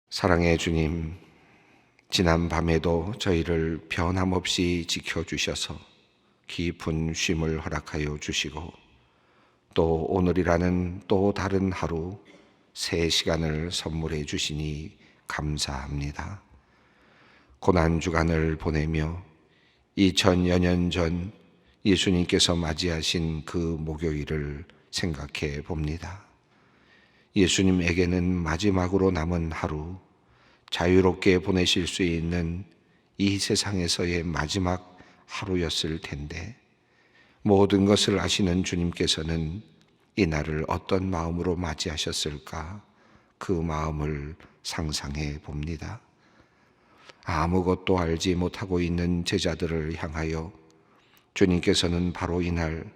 사랑의 주님, 지난 밤에도 저희를 변함없이 지켜주셔서 깊은 쉼을 허락하여 주시고 또 오늘이라는 또 다른 하루 새 시간을 선물해 주시니 감사합니다. 고난주간을 보내며 2000여 년 전 예수님께서 맞이하신 그 목요일을 생각해 봅니다. 예수님에게는 마지막으로 남은 하루, 자유롭게 보내실 수 있는 이 세상에서의 마지막 하루였을 텐데, 모든 것을 아시는 주님께서는 이 날을 어떤 마음으로 맞이하셨을까? 그 마음을 상상해 봅니다. 아무것도 알지 못하고 있는 제자들을 향하여 주님께서는 바로 이날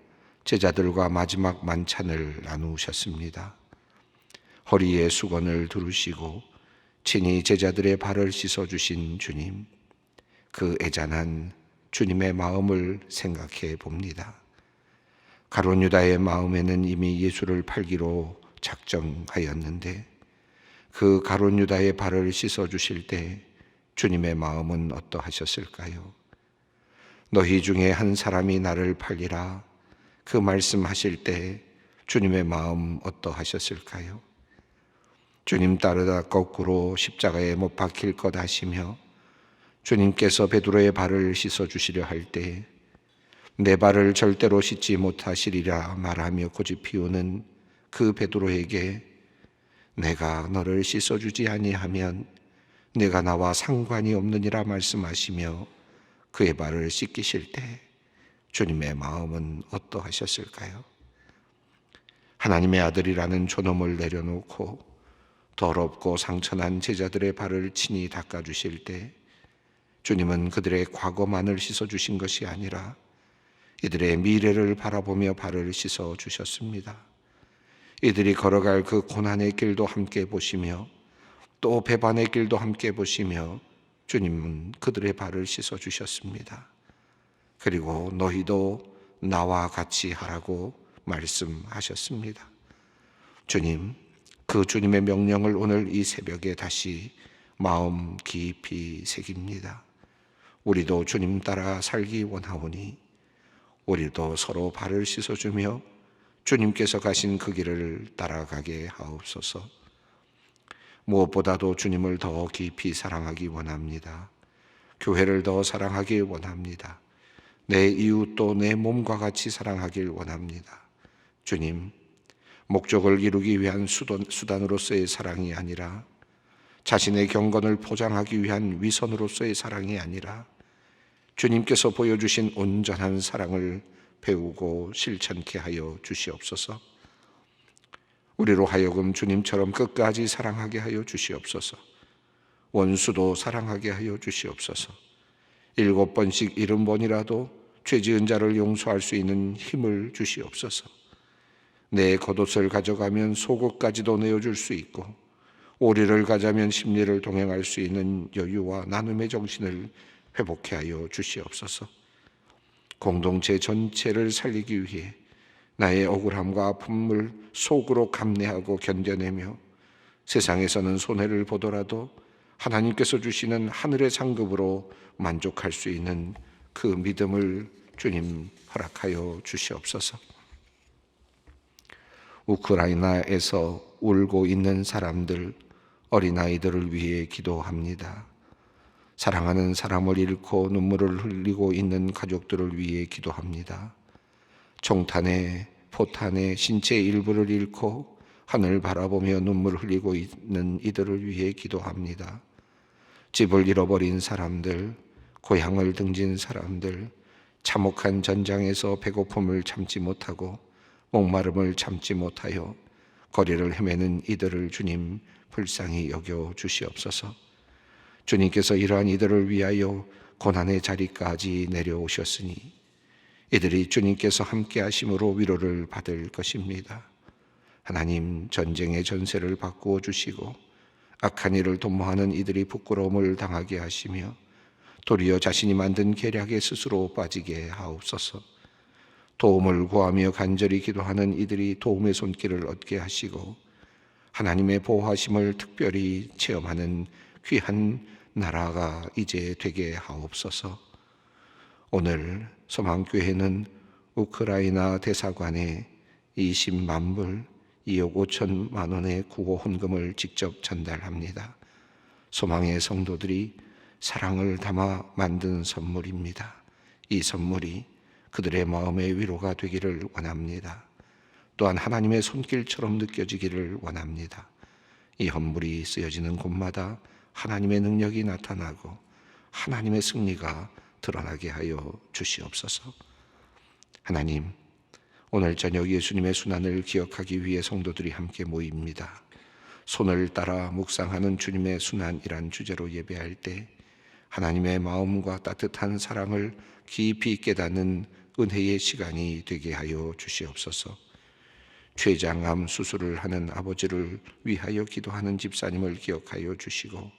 제자들과 마지막 만찬을 나누셨습니다. 허리에 수건을 두르시고 친히 제자들의 발을 씻어주신 주님, 그 애잔한 주님의 마음을 생각해 봅니다. 가룟 유다의 마음에는 이미 예수를 팔기로 작정하였는데 그 가룟 유다의 발을 씻어주실 때 주님의 마음은 어떠하셨을까요? 너희 중에 한 사람이 나를 팔리라, 그 말씀하실 때 주님의 마음 어떠하셨을까요? 주님 따르다 거꾸로 십자가에 못 박힐 것 아시며 주님께서 베드로의 발을 씻어주시려 할 때 내 발을 절대로 씻지 못하시리라 말하며 고집 피우는 그 베드로에게 내가 너를 씻어주지 아니하면 내가 나와 상관이 없느니라 말씀하시며 그의 발을 씻기실 때 주님의 마음은 어떠하셨을까요? 하나님의 아들이라는 존엄을 내려놓고 더럽고 상처난 제자들의 발을 친히 닦아주실 때 주님은 그들의 과거만을 씻어주신 것이 아니라 이들의 미래를 바라보며 발을 씻어주셨습니다. 이들이 걸어갈 그 고난의 길도 함께 보시며 또 배반의 길도 함께 보시며 주님은 그들의 발을 씻어주셨습니다. 그리고 너희도 나와 같이 하라고 말씀하셨습니다. 주님, 그 주님의 명령을 오늘 이 새벽에 다시 마음 깊이 새깁니다. 우리도 주님 따라 살기 원하오니 우리도 서로 발을 씻어주며 주님께서 가신 그 길을 따라가게 하옵소서. 무엇보다도 주님을 더 깊이 사랑하기 원합니다. 교회를 더 사랑하기 원합니다. 내 이웃도 내 몸과 같이 사랑하길 원합니다. 주님, 목적을 이루기 위한 수단으로서의 사랑이 아니라 자신의 경건을 포장하기 위한 위선으로서의 사랑이 아니라 주님께서 보여주신 온전한 사랑을 배우고 실천케 하여 주시옵소서. 우리로 하여금 주님처럼 끝까지 사랑하게 하여 주시옵소서. 원수도 사랑하게 하여 주시옵소서. 7번씩 70번이라도 죄 지은 자를 용서할 수 있는 힘을 주시옵소서. 내 겉옷을 가져가면 속옷까지도 내어줄 수 있고 오리를 가자면 십리를 동행할 수 있는 여유와 나눔의 정신을 회복케 하여 주시옵소서. 공동체 전체를 살리기 위해 나의 억울함과 아픔을 속으로 감내하고 견뎌내며 세상에서는 손해를 보더라도 하나님께서 주시는 하늘의 상급으로 만족할 수 있는 그 믿음을 주님 허락하여 주시옵소서. 우크라이나에서 울고 있는 사람들, 어린아이들을 위해 기도합니다. 사랑하는 사람을 잃고 눈물을 흘리고 있는 가족들을 위해 기도합니다. 총탄에 포탄에 신체의 일부를 잃고 하늘을 바라보며 눈물을 흘리고 있는 이들을 위해 기도합니다. 집을 잃어버린 사람들, 고향을 등진 사람들, 참혹한 전장에서 배고픔을 참지 못하고 목마름을 참지 못하여 거리를 헤매는 이들을 주님 불쌍히 여겨 주시옵소서. 주님께서 이러한 이들을 위하여 고난의 자리까지 내려오셨으니 이들이 주님께서 함께 하심으로 위로를 받을 것입니다. 하나님, 전쟁의 전세를 바꾸어 주시고 악한 일을 도모하는 이들이 부끄러움을 당하게 하시며 도리어 자신이 만든 계략에 스스로 빠지게 하옵소서. 도움을 구하며 간절히 기도하는 이들이 도움의 손길을 얻게 하시고 하나님의 보호하심을 특별히 체험하는 귀한 나라가 이제 되게 하옵소서. 오늘 소망교회는 우크라이나 대사관에 20만 불, 2억 5천만 원의 구호 헌금을 직접 전달합니다. 소망의 성도들이 사랑을 담아 만든 선물입니다. 이 선물이 그들의 마음의 위로가 되기를 원합니다. 또한 하나님의 손길처럼 느껴지기를 원합니다. 이 헌물이 쓰여지는 곳마다 하나님의 능력이 나타나고 하나님의 승리가 드러나게 하여 주시옵소서. 하나님, 오늘 저녁 예수님의 순환을 기억하기 위해 성도들이 함께 모입니다. 손을 따라 묵상하는 주님의 순환이란 주제로 예배할 때 하나님의 마음과 따뜻한 사랑을 깊이 깨닫는 은혜의 시간이 되게 하여 주시옵소서. 췌장암 수술을 하는 아버지를 위하여 기도하는 집사님을 기억하여 주시고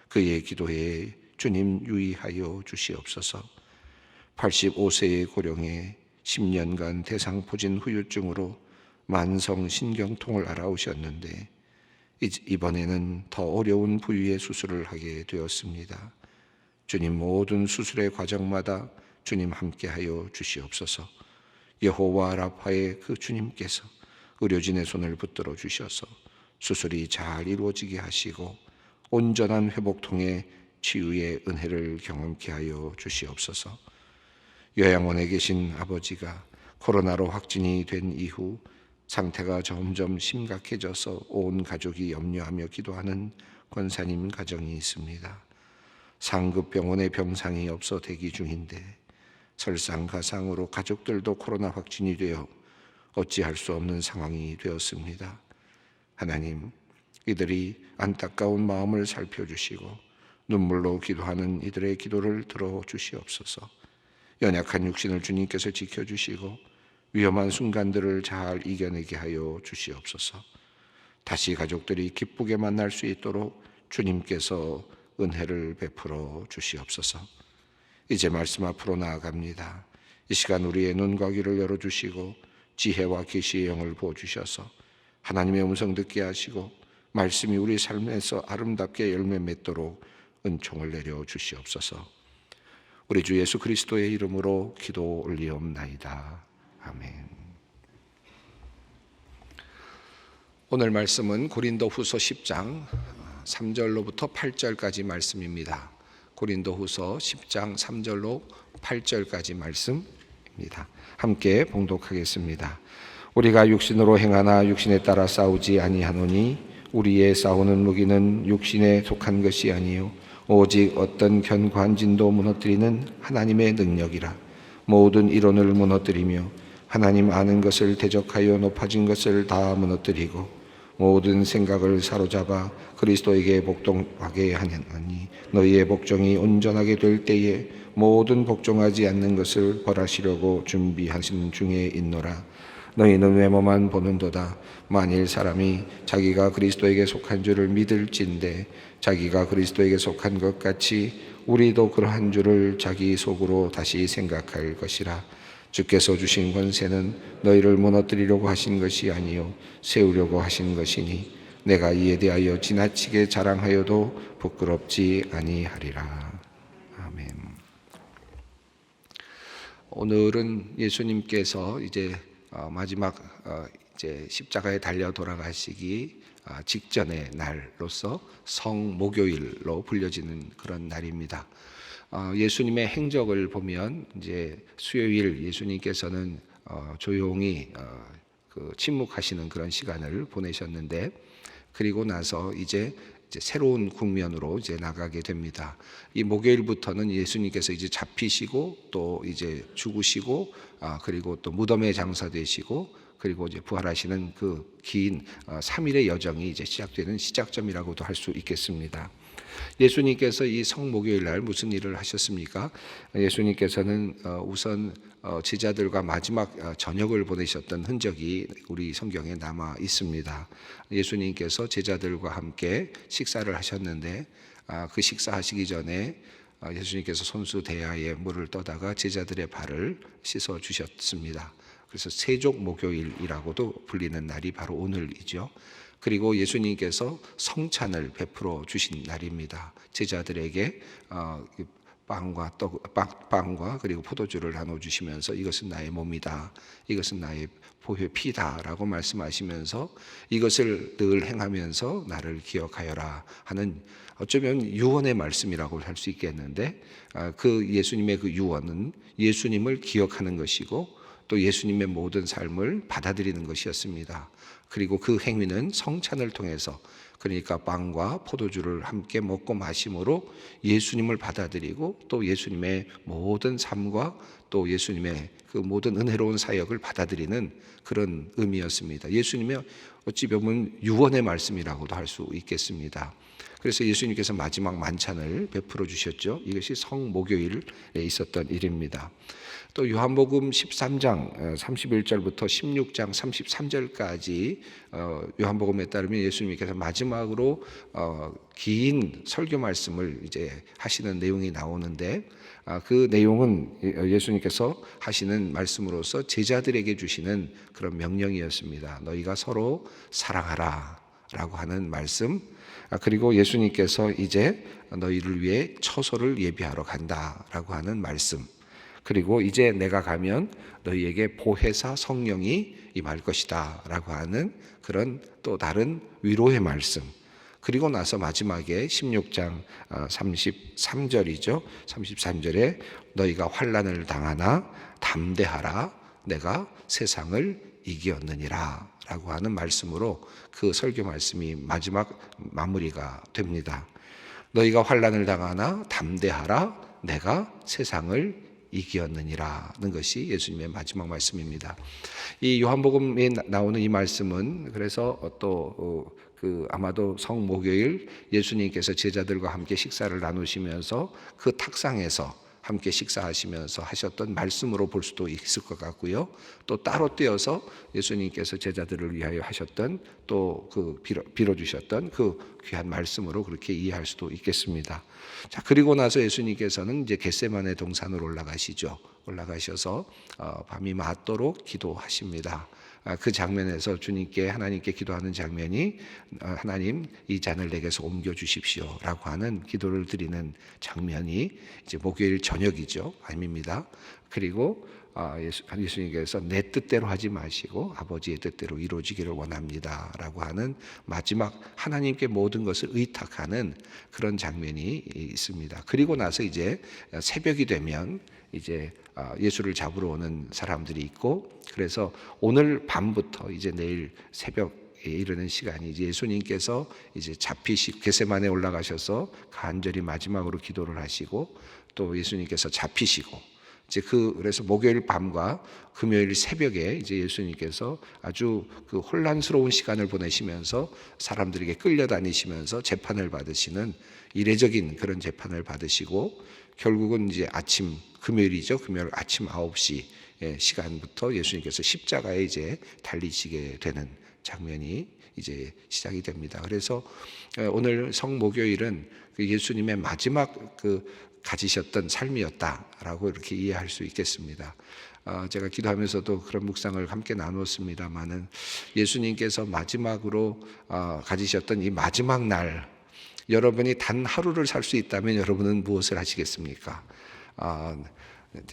그의 기도에 주님 유의하여 주시옵소서. 85세의 고령에 10년간 대상포진 후유증으로 만성 신경통을 앓아오셨는데 이번에는 더 어려운 부위의 수술을 하게 되었습니다. 주님, 모든 수술의 과정마다 주님 함께하여 주시옵소서. 여호와 라파의 그 주님께서 의료진의 손을 붙들어 주셔서 수술이 잘 이루어지게 하시고 온전한 회복통의 치유의 은혜를 경험케 하여 주시옵소서. 요양원에 계신 아버지가 코로나로 확진이 된 이후 상태가 점점 심각해져서 온 가족이 염려하며 기도하는 권사님 가정이 있습니다. 상급 병원에 병상이 없어 대기 중인데 설상가상으로 가족들도 코로나 확진이 되어 어찌할 수 없는 상황이 되었습니다. 하나님, 이들이 안타까운 마음을 살펴주시고 눈물로 기도하는 이들의 기도를 들어주시옵소서. 연약한 육신을 주님께서 지켜주시고 위험한 순간들을 잘 이겨내게 하여 주시옵소서. 다시 가족들이 기쁘게 만날 수 있도록 주님께서 은혜를 베풀어 주시옵소서. 이제 말씀 앞으로 나아갑니다. 이 시간 우리의 눈과 귀를 열어주시고 지혜와 계시의 영을 부어주셔서 하나님의 음성 듣게 하시고 말씀이 우리 삶에서 아름답게 열매 맺도록 은총을 내려 주시옵소서. 우리 주 예수 그리스도의 이름으로 기도 올리옵나이다. 아멘. 오늘 말씀은 고린도후서 10장 3절로부터 8절까지 말씀입니다. 고린도후서 10장 3절로 8절까지 말씀입니다. 함께 봉독하겠습니다. 우리가 육신으로 행하나 육신에 따라 싸우지 아니하노니 우리의 싸우는 무기는 육신에 속한 것이 아니요 오직 어떤 견관진도 무너뜨리는 하나님의 능력이라. 모든 이론을 무너뜨리며 하나님 아는 것을 대적하여 높아진 것을 다 무너뜨리고 모든 생각을 사로잡아 그리스도에게 복종하게 하니 너희의 복종이 온전하게 될 때에 모든 복종하지 않는 것을 벌하시려고 준비하신 중에 있노라. 너희는 외모만 보는도다. 만일 사람이 자기가 그리스도에게 속한 줄을 믿을진대 자기가 그리스도에게 속한 것 같이 우리도 그러한 줄을 자기 속으로 다시 생각할 것이라. 주께서 주신 권세는 너희를 무너뜨리려고 하신 것이 아니요 세우려고 하신 것이니 내가 이에 대하여 지나치게 자랑하여도 부끄럽지 아니하리라. 아멘. 오늘은 예수님께서 이제 마지막 이제 십자가에 달려 돌아가시기 직전의 날로서 성목요일로 불려지는 그런 날입니다. 예수님의 행적을 보면 이제 수요일 예수님께서는 조용히 침묵하시는 그런 시간을 보내셨는데 그리고 나서 이제 새로운 국면으로 이제 나가게 됩니다. 이 목요일부터는 예수님께서 이제 잡히시고 또 이제 죽으시고 그리고 또 무덤에 장사되시고 그리고 이제 부활하시는 그 긴 3일의 여정이 이제 시작되는 시작점이라고도 할 수 있겠습니다. 예수님께서 이 성목요일 날 무슨 일을 하셨습니까? 예수님께서는 우선 제자들과 마지막 저녁을 보내셨던 흔적이 우리 성경에 남아 있습니다. 예수님께서 제자들과 함께 식사를 하셨는데 그 식사하시기 전에 예수님께서 손수 대야에 물을 떠다가 제자들의 발을 씻어 주셨습니다. 그래서 세족 목요일이라고도 불리는 날이 바로 오늘이죠. 그리고 예수님께서 성찬을 베풀어 주신 날입니다. 제자들에게 빵과 그리고 포도주를 나눠 주시면서 이것은 나의 몸이다, 이것은 나의 보혈 피다라고 말씀하시면서 이것을 늘 행하면서 나를 기억하여라 하는, 어쩌면 유언의 말씀이라고 할 수 있겠는데, 그 예수님의 그 유언은 예수님을 기억하는 것이고 또 예수님의 모든 삶을 받아들이는 것이었습니다. 그리고 그 행위는 성찬을 통해서, 그러니까 빵과 포도주를 함께 먹고 마심으로 예수님을 받아들이고 또 예수님의 모든 삶과 또 예수님의 그 모든 은혜로운 사역을 받아들이는 그런 의미였습니다. 예수님의 어찌 보면 유언의 말씀이라고도 할 수 있겠습니다. 그래서 예수님께서 마지막 만찬을 베풀어 주셨죠. 이것이 성목요일에 있었던 일입니다. 또 요한복음 13장 31절부터 16장 33절까지 요한복음에 따르면 예수님께서 마지막으로 긴 설교 말씀을 이제 하시는 내용이 나오는데, 그 내용은 예수님께서 하시는 말씀으로서 제자들에게 주시는 그런 명령이었습니다. 너희가 서로 사랑하라 라고 하는 말씀, 그리고 예수님께서 이제 너희를 위해 처소를 예비하러 간다라고 하는 말씀, 그리고 이제 내가 가면 너희에게 보혜사 성령이 임할 것이다 라고 하는 그런 또 다른 위로의 말씀, 그리고 나서 마지막에 16장 33절이죠. 33절에 너희가 환난을 당하나 담대하라 내가 세상을 이기었느니라 라고 하는 말씀으로 그 설교 말씀이 마지막 마무리가 됩니다. 너희가 환난을 당하나 담대하라 내가 세상을 이기었느니라는 것이 예수님의 마지막 말씀입니다. 이 요한복음에 나오는 이 말씀은 그래서 아마도 성목요일 예수님께서 제자들과 함께 식사를 나누시면서 그 탁상에서 함께 식사하시면서 하셨던 말씀으로 볼 수도 있을 것 같고요. 또 따로 떼어서 예수님께서 제자들을 위하여 하셨던 또 그 빌어주셨던 그 귀한 말씀으로 그렇게 이해할 수도 있겠습니다. 자, 그리고 나서 예수님께서는 이제 겟세마네 동산으로 올라가시죠. 올라가셔서 밤이 맞도록 기도하십니다. 그 장면에서 주님께 하나님께 기도하는 장면이 하나님 이 잔을 내게서 옮겨 주십시오라고 하는 기도를 드리는 장면이 이제 목요일 저녁이죠. 아닙니다. 그리고 예수님께서 내 뜻대로 하지 마시고 아버지의 뜻대로 이루어지기를 원합니다라고 하는 마지막 하나님께 모든 것을 의탁하는 그런 장면이 있습니다. 그리고 나서 이제 새벽이 되면 이제 예수를 잡으러 오는 사람들이 있고, 그래서 오늘 밤부터 이제 내일 새벽에 이르는 시간이 이제 예수님께서 이제 겟세마네에 올라가셔서 간절히 마지막으로 기도를 하시고 또 예수님께서 잡히시고 이제 그래서 목요일 밤과 금요일 새벽에 이제 예수님께서 아주 그 혼란스러운 시간을 보내시면서 사람들에게 끌려다니시면서 재판을 받으시는 이례적인 그런 재판을 받으시고, 결국은 이제 금요일이죠. 금요일 아침 9시 시간부터 예수님께서 십자가에 이제 달리시게 되는 장면이 이제 시작이 됩니다. 그래서 오늘 성목요일은 예수님의 마지막 가지셨던 삶이었다라고 이렇게 이해할 수 있겠습니다. 제가 기도하면서도 그런 묵상을 함께 나누었습니다마는 예수님께서 마지막으로 가지셨던 이 마지막 날, 여러분이 단 하루를 살 수 있다면 여러분은 무엇을 하시겠습니까?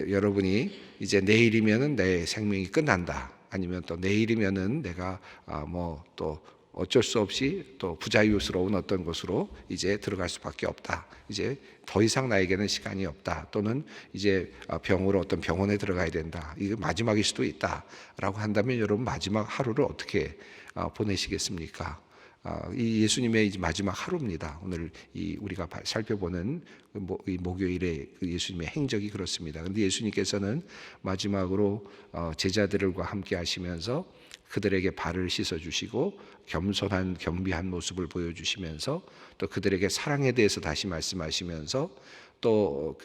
여러분이 이제 내일이면은 내 생명이 끝난다, 아니면 또 내일이면은 내가 또 어쩔 수 없이 또 부자유스러운 어떤 곳으로 이제 들어갈 수밖에 없다, 이제 더 이상 나에게는 시간이 없다, 또는 이제 어떤 병원에 들어가야 된다, 이게 마지막일 수도 있다라고 한다면 여러분 마지막 하루를 어떻게 보내시겠습니까? 이 예수님의 이제 마지막 하루입니다. 오늘 우리가 살펴보는 이 목요일의 예수님의 행적이 그렇습니다. 그런데 예수님께서는 마지막으로 제자들과 함께 하시면서 그들에게 발을 씻어주시고 겸손한 경비한 모습을 보여주시면서 또 그들에게 사랑에 대해서 다시 말씀하시면서 또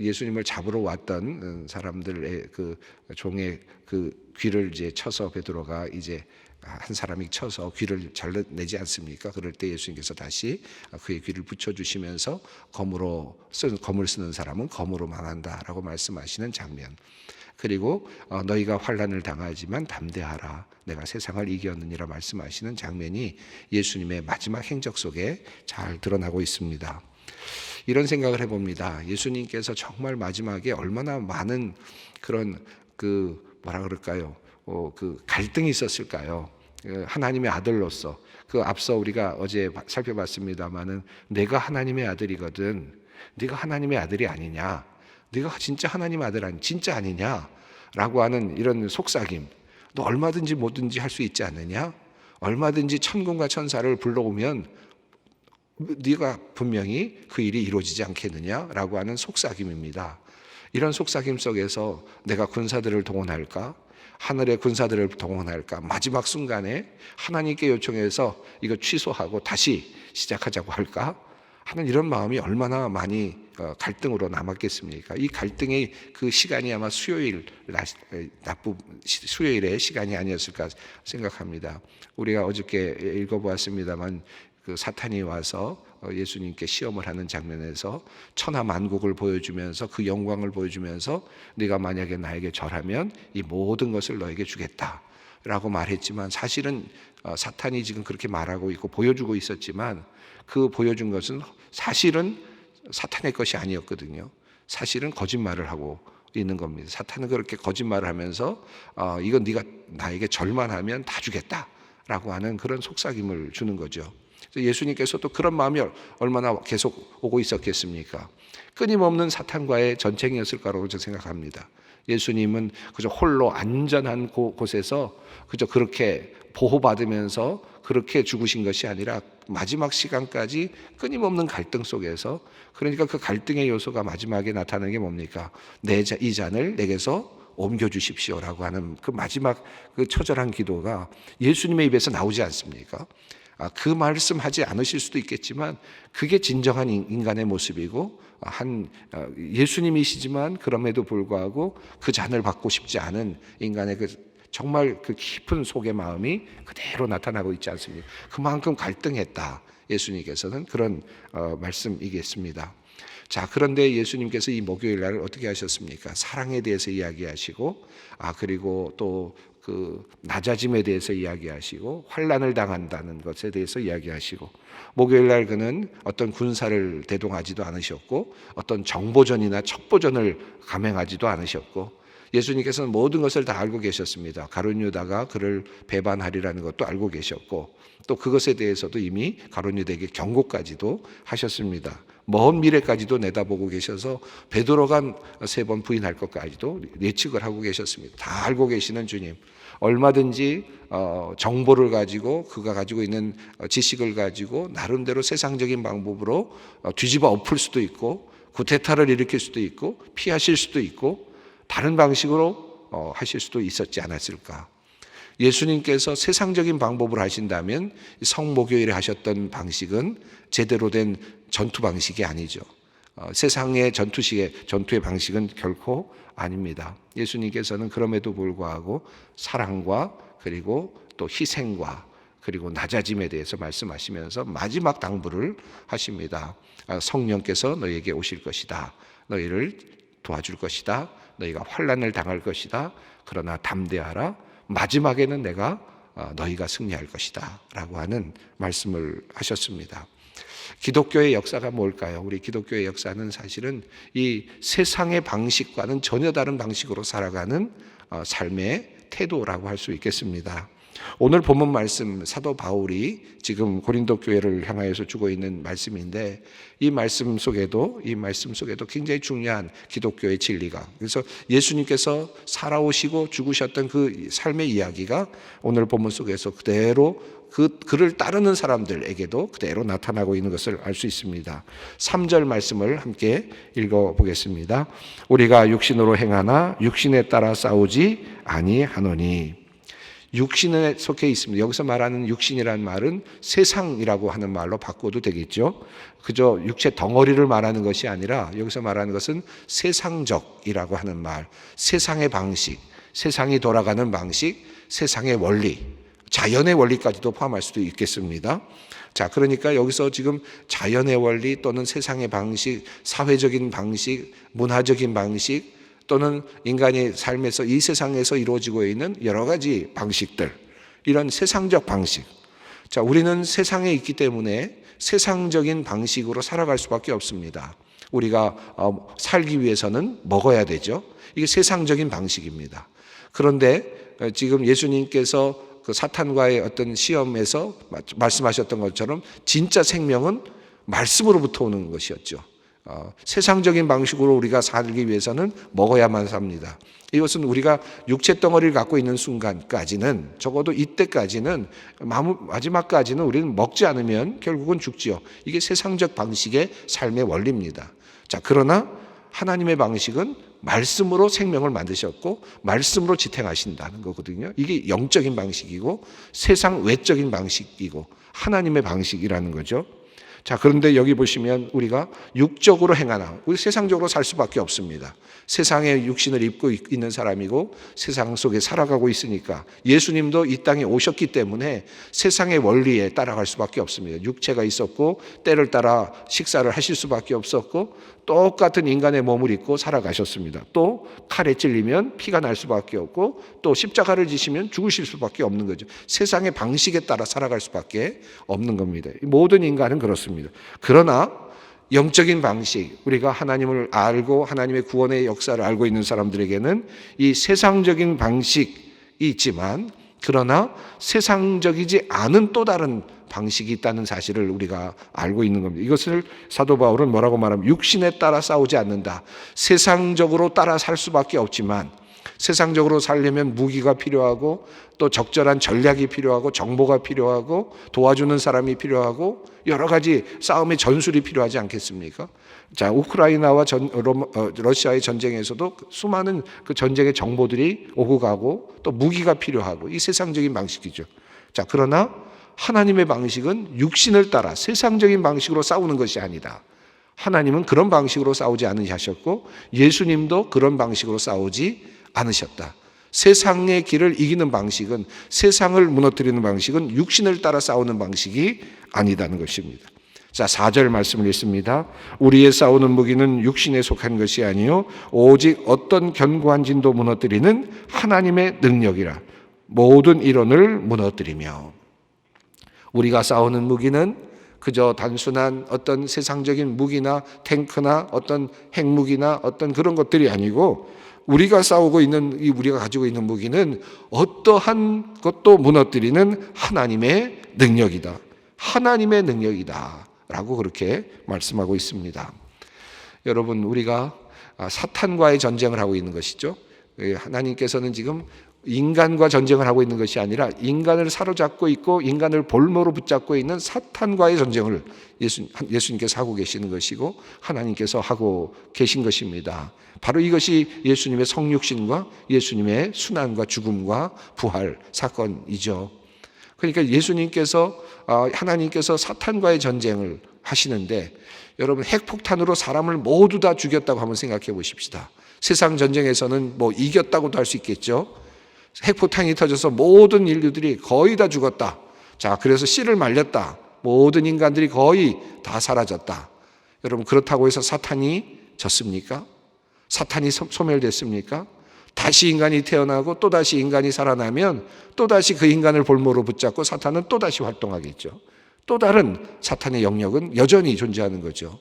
예수님을 잡으러 왔던 사람들의 그 종의 그 귀를 이제 쳐서 베드로가 이제 한 사람이 쳐서 귀를 잘라내지 않습니까? 그럴 때 예수님께서 다시 그의 귀를 붙여주시면서 검을 쓰는 사람은 검으로 망한다라고 말씀하시는 장면. 그리고 너희가 환난을 당하지만 담대하라, 내가 세상을 이겼느니라 말씀하시는 장면이 예수님의 마지막 행적 속에 잘 드러나고 있습니다. 이런 생각을 해봅니다. 예수님께서 정말 마지막에 얼마나 많은 그런 뭐라 그럴까요? 그 갈등이 있었을까요? 하나님의 아들로서 앞서 우리가 어제 살펴봤습니다마는 내가 하나님의 아들이거든, 네가 하나님의 아들이 아니냐, 네가 진짜 하나님 아들 진짜 아니냐라고 하는 이런 속삭임. 너 얼마든지 뭐든지 할 수 있지 않느냐? 얼마든지 천군과 천사를 불러오면 네가 분명히 그 일이 이루어지지 않겠느냐라고 하는 속삭임입니다. 이런 속삭임 속에서 내가 군사들을 동원할까? 하늘의 군사들을 동원할까? 마지막 순간에 하나님께 요청해서 이거 취소하고 다시 시작하자고 할까? 하는 이런 마음이 얼마나 많이 갈등으로 남았겠습니까? 이 갈등의 그 시간이 아마 수요일의 시간이 아니었을까 생각합니다. 우리가 어저께 읽어보았습니다만 그 사탄이 와서 예수님께 시험을 하는 장면에서 천하 만국을 보여주면서 그 영광을 보여주면서 네가 만약에 나에게 절하면 이 모든 것을 너에게 주겠다라고 말했지만, 사실은 사탄이 지금 그렇게 말하고 있고 보여주고 있었지만 그 보여준 것은 사실은 사탄의 것이 아니었거든요. 사실은 거짓말을 하고 있는 겁니다. 사탄은 그렇게 거짓말을 하면서 이건 네가 나에게 절만 하면 다 주겠다라고 하는 그런 속삭임을 주는 거죠. 예수님께서 또 그런 마음이 얼마나 계속 오고 있었겠습니까? 끊임없는 사탄과의 전쟁이었을 거라고 저는 생각합니다. 예수님은 그저 홀로 안전한 곳에서 그저 그렇게 보호받으면서 그렇게 죽으신 것이 아니라 마지막 시간까지 끊임없는 갈등 속에서, 그러니까 그 갈등의 요소가 마지막에 나타나는 게 뭡니까? 이 잔을 내게서 옮겨주십시오라고 하는 그 마지막 그 처절한 기도가 예수님의 입에서 나오지 않습니까? 그 말씀 하지 않으실 수도 있겠지만 그게 진정한 인간의 모습이고 예수님이시지만 그럼에도 불구하고 그 잔을 받고 싶지 않은 인간의 정말 그 깊은 속의 마음이 그대로 나타나고 있지 않습니까? 그만큼 갈등했다, 예수님께서는 그런 말씀이겠습니다. 자, 그런데 예수님께서 이 목요일 날을 어떻게 하셨습니까? 사랑에 대해서 이야기하시고 그리고 또 그 낮아짐에 대해서 이야기하시고 환난을 당한다는 것에 대해서 이야기하시고, 목요일 날 그는 어떤 군사를 대동하지도 않으셨고 어떤 정보전이나 첩보전을 감행하지도 않으셨고, 예수님께서는 모든 것을 다 알고 계셨습니다. 가룟 유다가 그를 배반하리라는 것도 알고 계셨고 또 그것에 대해서도 이미 가룟 유다에게 경고까지도 하셨습니다. 먼 미래까지도 내다보고 계셔서 베드로가 3번 부인할 것까지도 예측을 하고 계셨습니다. 다 알고 계시는 주님, 얼마든지 정보를 가지고 그가 가지고 있는 지식을 가지고 나름대로 세상적인 방법으로 뒤집어 엎을 수도 있고 구테타를 일으킬 수도 있고 피하실 수도 있고 다른 방식으로 하실 수도 있었지 않았을까? 예수님께서 세상적인 방법으로 하신다면 성목요일에 하셨던 방식은 제대로 된 전투 방식이 아니죠. 세상의 전투의 방식은 결코 아닙니다. 예수님께서는 그럼에도 불구하고 사랑과 그리고 또 희생과 그리고 낮아짐에 대해서 말씀하시면서 마지막 당부를 하십니다. 성령께서 너희에게 오실 것이다. 너희를 도와줄 것이다. 너희가 환난을 당할 것이다. 그러나 담대하라. 마지막에는 너희가 승리할 것이다 라고 하는 말씀을 하셨습니다. 기독교의 역사가 뭘까요? 우리 기독교의 역사는 사실은 이 세상의 방식과는 전혀 다른 방식으로 살아가는 삶의 태도라고 할 수 있겠습니다. 오늘 본문 말씀, 사도 바울이 지금 고린도 교회를 향하여서 주고 있는 말씀인데 이 말씀 속에도 굉장히 중요한 기독교의 진리가, 그래서 예수님께서 살아오시고 죽으셨던 그 삶의 이야기가 오늘 본문 속에서 그대로 그를 따르는 사람들에게도 그대로 나타나고 있는 것을 알 수 있습니다. 3절 말씀을 함께 읽어보겠습니다. 우리가 육신으로 행하나 육신에 따라 싸우지 아니하노니. 육신에 속해 있습니다. 여기서 말하는 육신이라는 말은 세상이라고 하는 말로 바꿔도 되겠죠. 그저 육체 덩어리를 말하는 것이 아니라 여기서 말하는 것은 세상적이라고 하는 말, 세상의 방식, 세상이 돌아가는 방식, 세상의 원리, 자연의 원리까지도 포함할 수도 있겠습니다. 자, 그러니까 여기서 지금 자연의 원리 또는 세상의 방식, 사회적인 방식, 문화적인 방식 또는 인간의 삶에서 이 세상에서 이루어지고 있는 여러 가지 방식들, 이런 세상적 방식. 자, 우리는 세상에 있기 때문에 세상적인 방식으로 살아갈 수밖에 없습니다. 우리가 살기 위해서는 먹어야 되죠. 이게 세상적인 방식입니다. 그런데 지금 예수님께서 그 사탄과의 어떤 시험에서 말씀하셨던 것처럼 진짜 생명은 말씀으로부터 오는 것이었죠. 세상적인 방식으로 우리가 살기 위해서는 먹어야만 삽니다. 이것은 우리가 육체 덩어리를 갖고 있는 순간까지는, 적어도 이때까지는, 마지막까지는 우리는 먹지 않으면 결국은 죽지요. 이게 세상적 방식의 삶의 원리입니다. 자, 그러나 하나님의 방식은 말씀으로 생명을 만드셨고 말씀으로 지탱하신다는 거거든요. 이게 영적인 방식이고 세상 외적인 방식이고 하나님의 방식이라는 거죠. 자, 그런데 여기 보시면 우리가 육적으로 행하나, 우리 세상적으로 살 수밖에 없습니다. 세상에 육신을 입고 있는 사람이고 세상 속에 살아가고 있으니까 예수님도 이 땅에 오셨기 때문에 세상의 원리에 따라갈 수밖에 없습니다. 육체가 있었고 때를 따라 식사를 하실 수밖에 없었고 똑같은 인간의 몸을 입고 살아가셨습니다. 또 칼에 찔리면 피가 날 수밖에 없고 또 십자가를 지시면 죽으실 수밖에 없는 거죠. 세상의 방식에 따라 살아갈 수밖에 없는 겁니다. 모든 인간은 그렇습니다. 그러나 영적인 방식, 우리가 하나님을 알고 하나님의 구원의 역사를 알고 있는 사람들에게는 이 세상적인 방식이 있지만, 그러나 세상적이지 않은 또 다른 방식이 있다는 사실을 우리가 알고 있는 겁니다. 이것을 사도 바울은 뭐라고 말하면 육신에 따라 싸우지 않는다. 세상적으로 따라 살 수밖에 없지만 세상적으로 살려면 무기가 필요하고 또 적절한 전략이 필요하고 정보가 필요하고 도와주는 사람이 필요하고 여러 가지 싸움의 전술이 필요하지 않겠습니까? 자, 우크라이나와 러시아의 전쟁에서도 수많은 그 전쟁의 정보들이 오고 가고 또 무기가 필요하고 이 세상적인 방식이죠. 자, 그러나 하나님의 방식은 육신을 따라 세상적인 방식으로 싸우는 것이 아니다. 하나님은 그런 방식으로 싸우지 않으셨고 예수님도 그런 방식으로 싸우지 않으셨다. 세상의 길을 이기는 방식은, 세상을 무너뜨리는 방식은 육신을 따라 싸우는 방식이 아니다는 것입니다. 자, 4절 말씀을 읽습니다. 우리의 싸우는 무기는 육신에 속한 것이 아니요 오직 어떤 견고한 진도 무너뜨리는 하나님의 능력이라. 모든 이론을 무너뜨리며. 우리가 싸우는 무기는 그저 단순한 어떤 세상적인 무기나 탱크나 어떤 핵무기나 어떤 그런 것들이 아니고, 우리가 싸우고 있는, 우리가 가지고 있는 무기는 어떠한 것도 무너뜨리는 하나님의 능력이다. 하나님의 능력이다. 라고 그렇게 말씀하고 있습니다. 여러분, 우리가 사탄과의 전쟁을 하고 있는 것이죠. 하나님께서는 지금 인간과 전쟁을 하고 있는 것이 아니라 인간을 사로잡고 있고 인간을 볼모로 붙잡고 있는 사탄과의 전쟁을 예수님께서 하고 계시는 것이고 하나님께서 하고 계신 것입니다. 바로 이것이 예수님의 성육신과 예수님의 순환과 죽음과 부활 사건이죠. 그러니까 예수님께서, 하나님께서 사탄과의 전쟁을 하시는데, 여러분 핵폭탄으로 사람을 모두 다 죽였다고 한번 생각해 보십시다. 세상 전쟁에서는 뭐 이겼다고도 할 수 있겠죠. 핵폭탄이 터져서 모든 인류들이 거의 다 죽었다. 자, 그래서 씨를 말렸다. 모든 인간들이 거의 다 사라졌다. 여러분, 그렇다고 해서 사탄이 졌습니까? 사탄이 소멸됐습니까? 다시 인간이 태어나고 또다시 인간이 살아나면 또다시 그 인간을 볼모로 붙잡고 사탄은 또다시 활동하겠죠. 또 다른 사탄의 영역은 여전히 존재하는 거죠.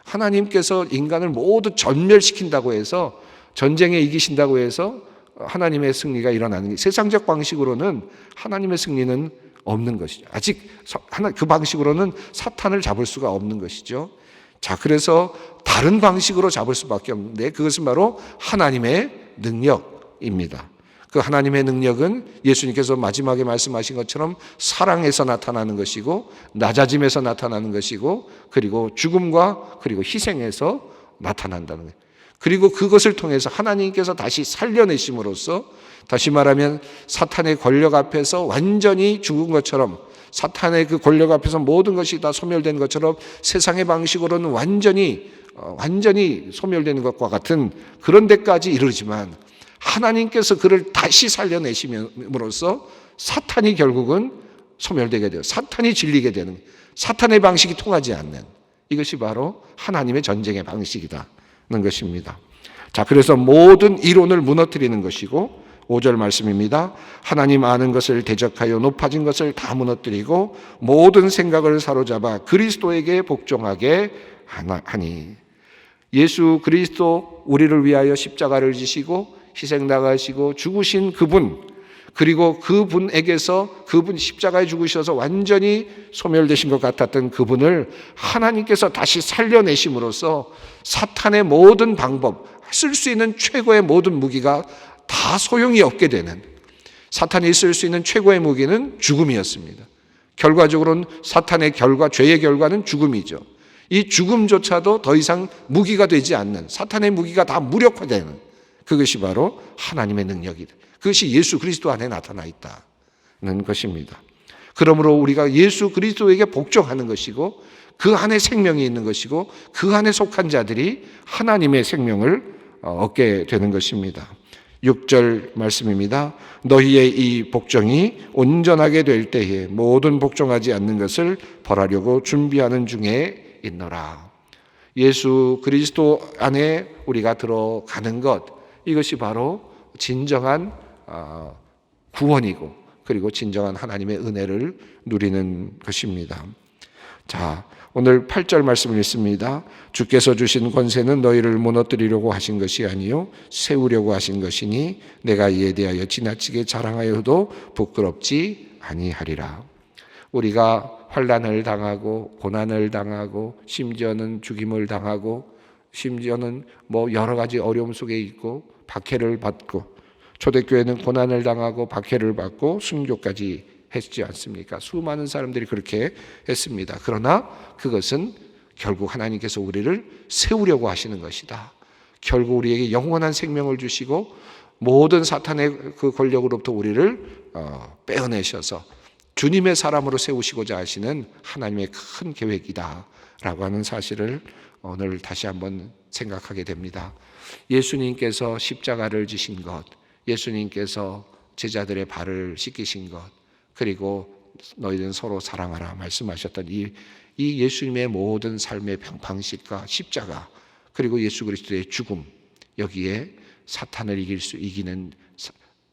하나님께서 인간을 모두 전멸시킨다고 해서, 전쟁에 이기신다고 해서 하나님의 승리가 일어나는 게, 세상적 방식으로는 하나님의 승리는 없는 것이죠. 아직 그 방식으로는 사탄을 잡을 수가 없는 것이죠. 자, 그래서 다른 방식으로 잡을 수밖에 없는데 그것은 바로 하나님의 능력입니다. 그 하나님의 능력은 예수님께서 마지막에 말씀하신 것처럼 사랑에서 나타나는 것이고 낮아짐에서 나타나는 것이고 그리고 죽음과 그리고 희생에서 나타난다는 거예요. 그리고 그것을 통해서 하나님께서 다시 살려내심으로써, 다시 말하면 사탄의 권력 앞에서 완전히 죽은 것처럼, 사탄의 그 권력 앞에서 모든 것이 다 소멸된 것처럼 세상의 방식으로는 완전히 소멸되는 것과 같은 그런 데까지 이르지만 하나님께서 그를 다시 살려내심으로써 사탄이 결국은 소멸되게 돼요. 사탄이 질리게 되는, 사탄의 방식이 통하지 않는, 이것이 바로 하나님의 전쟁의 방식이라는 것입니다. 자, 그래서 모든 이론을 무너뜨리는 것이고, 5절 말씀입니다. 하나님 아는 것을 대적하여 높아진 것을 다 무너뜨리고 모든 생각을 사로잡아 그리스도에게 복종하게 하니. 예수 그리스도 우리를 위하여 십자가를 지시고 희생 나가시고 죽으신 그분, 그리고 그분에게서, 그분 십자가에 죽으셔서 완전히 소멸되신 것 같았던 그분을 하나님께서 다시 살려내심으로써 사탄의 모든 방법, 쓸 수 있는 최고의 모든 무기가 다 소용이 없게 되는, 사탄이 쓸 수 있는 최고의 무기는 죽음이었습니다. 결과적으로는 사탄의 결과, 죄의 결과는 죽음이죠. 이 죽음조차도 더 이상 무기가 되지 않는, 사탄의 무기가 다 무력화되는, 그것이 바로 하나님의 능력이다. 그것이 예수 그리스도 안에 나타나 있다는 것입니다. 그러므로 우리가 예수 그리스도에게 복종하는 것이고, 그 안에 생명이 있는 것이고, 그 안에 속한 자들이 하나님의 생명을 얻게 되는 것입니다. 6절 말씀입니다. 너희의 이 복종이 온전하게 될 때에 모든 복종하지 않는 것을 벌하려고 준비하는 중에 있노라. 예수 그리스도 안에 우리가 들어가는 것, 이것이 바로 진정한 구원이고, 그리고 진정한 하나님의 은혜를 누리는 것입니다. 자, 오늘 8절 말씀을 읽습니다. 주께서 주신 권세는 너희를 무너뜨리려고 하신 것이 아니요 세우려고 하신 것이니 내가 이에 대하여 지나치게 자랑하여도 부끄럽지 아니하리라. 우리가 환난을 당하고 고난을 당하고 심지어는 죽임을 당하고 심지어는 여러 가지 어려움 속에 있고 박해를 받고, 초대교회는 고난을 당하고 박해를 받고 순교까지 했지 않습니까? 수많은 사람들이 그렇게 했습니다. 그러나 그것은 결국 하나님께서 우리를 세우려고 하시는 것이다. 결국 우리에게 영원한 생명을 주시고 모든 사탄의 그 권력으로부터 우리를 빼어내셔서 주님의 사람으로 세우시고자 하시는 하나님의 큰 계획이다라고 하는 사실을 오늘 다시 한번 생각하게 됩니다. 예수님께서 십자가를 지신 것, 예수님께서 제자들의 발을 씻기신 것, 그리고 너희는 서로 사랑하라 말씀하셨던 이 예수님의 모든 삶의 방식과 십자가, 그리고 예수 그리스도의 죽음, 여기에 사탄을 이기는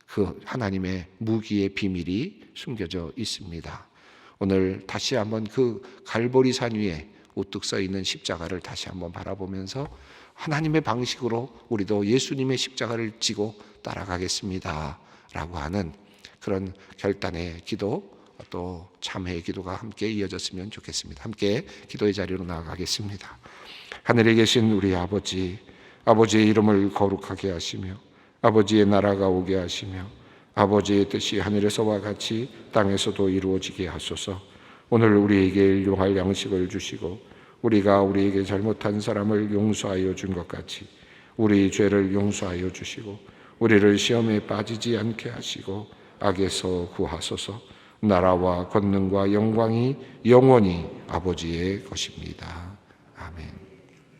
그 하나님의 무기의 비밀이 숨겨져 있습니다. 오늘 다시 한번 그 갈보리 산 위에 우뚝 서 있는 십자가를 다시 한번 바라보면서 하나님의 방식으로 우리도 예수님의 십자가를 지고 따라가겠습니다 라고 하는 그런 결단의 기도, 또 참회의 기도가 함께 이어졌으면 좋겠습니다. 함께 기도의 자리로 나아가겠습니다. 하늘에 계신 우리 아버지, 아버지의 이름을 거룩하게 하시며 아버지의 나라가 오게 하시며 아버지의 뜻이 하늘에서와 같이 땅에서도 이루어지게 하소서. 오늘 우리에게 일용할 양식을 주시고 우리가 우리에게 잘못한 사람을 용서하여 준 것 같이 우리 죄를 용서하여 주시고 우리를 시험에 빠지지 않게 하시고 악에서 구하소서. 나라와 권능과 영광이 영원히 아버지의 것입니다. 아멘.